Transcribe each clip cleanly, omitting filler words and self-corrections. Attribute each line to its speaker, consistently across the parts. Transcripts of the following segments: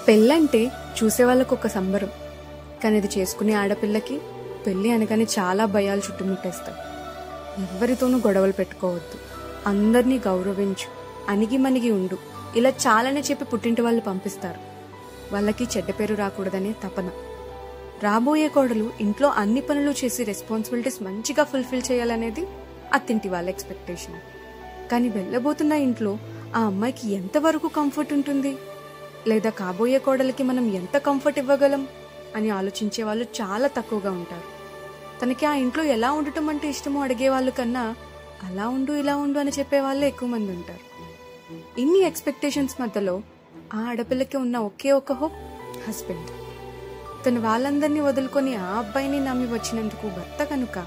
Speaker 1: పెళ్ళంటే చూసే వాళ్ళకు ఒక సంబరం, కానీ ఇది చేసుకునే ఆడపిల్లకి పెళ్ళి అనగానే చాలా భయాలు చుట్టుముట్టేస్తాయి. ఎవరితోనూ గొడవలు పెట్టుకోవద్దు, అందరినీ గౌరవించు, అణిగి మణిగి ఉండు, ఇలా చాలానే చెప్పి పుట్టింటి వాళ్ళు పంపిస్తారు. వాళ్ళకి చెడ్డ పేరు రాకూడదనే తపన. రాబోయే కోడలు ఇంట్లో అన్ని పనులు చేసి రెస్పాన్సిబిలిటీస్ మంచిగా ఫుల్ఫిల్ చేయాలనేది అత్తింటి వాళ్ళ ఎక్స్పెక్టేషన్. కానీ వెళ్ళబోతున్న ఇంట్లో ఆ అమ్మాయికి ఎంతవరకు కంఫర్ట్ ఉంటుంది, లేదా కాబోయే కోడలికి మనం ఎంత కంఫర్ట్ ఇవ్వగలం అని ఆలోచించే వాళ్ళు చాలా తక్కువగా ఉంటారు. తనకి ఆ ఇంట్లో ఎలా ఉండటం అంటే ఇష్టమో అడిగే వాళ్ళు కన్నా అలా ఉండు ఇలా ఉండు అని చెప్పే వాళ్ళే ఎక్కువ మంది ఉంటారు. ఇన్ని ఎక్స్పెక్టేషన్స్ మధ్యలో ఆ ఆడపిల్లకి ఉన్న ఒకే ఒక హోప్ హస్బెండ్. తను వాళ్ళందరినీ వదులుకొని ఆ అబ్బాయిని నమ్మి వచ్చినందుకు భర్త కనుక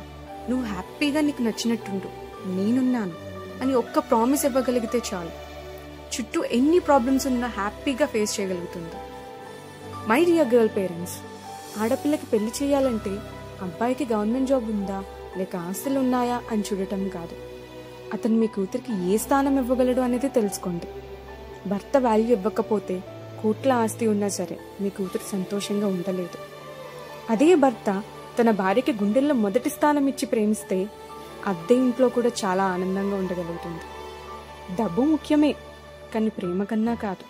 Speaker 1: నువ్వు హ్యాపీగా నీకు నచ్చినట్టుండు, నేనున్నాను అని ఒక్క ప్రామిస్ ఇవ్వగలిగితే చాలు, చుట్టూ ఎన్ని ప్రాబ్లమ్స్ ఉన్నా హ్యాపీగా ఫేస్ చేయగలుగుతుంది. మై డియర్ గర్ల్ పేరెంట్స్, ఆడపిల్లకి పెళ్లి చేయాలంటే అబ్బాయికి గవర్నమెంట్ జాబ్ ఉందా లేక ఆస్తులు ఉన్నాయా అని చూడటం కాదు, అతను మీ కూతురికి ఏ స్థానం ఇవ్వగలడు అనేది తెలుసుకోండి. భర్త వాల్యూ ఇవ్వకపోతే కోట్ల ఆస్తి ఉన్నా సరే మీ కూతురు సంతోషంగా ఉండలేదు. అదే భర్త తన భార్యకి గుండెల్లో మొదటి స్థానం ఇచ్చి ప్రేమిస్తే అద్దె ఇంట్లో కూడా చాలా ఆనందంగా ఉండగలుగుతుంది. డబ్బు ముఖ్యమే, కానీ ప్రేమ కన్నా కాదు.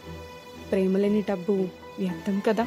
Speaker 1: ప్రేమ లేని డబ్బు వ్యర్థం కదా.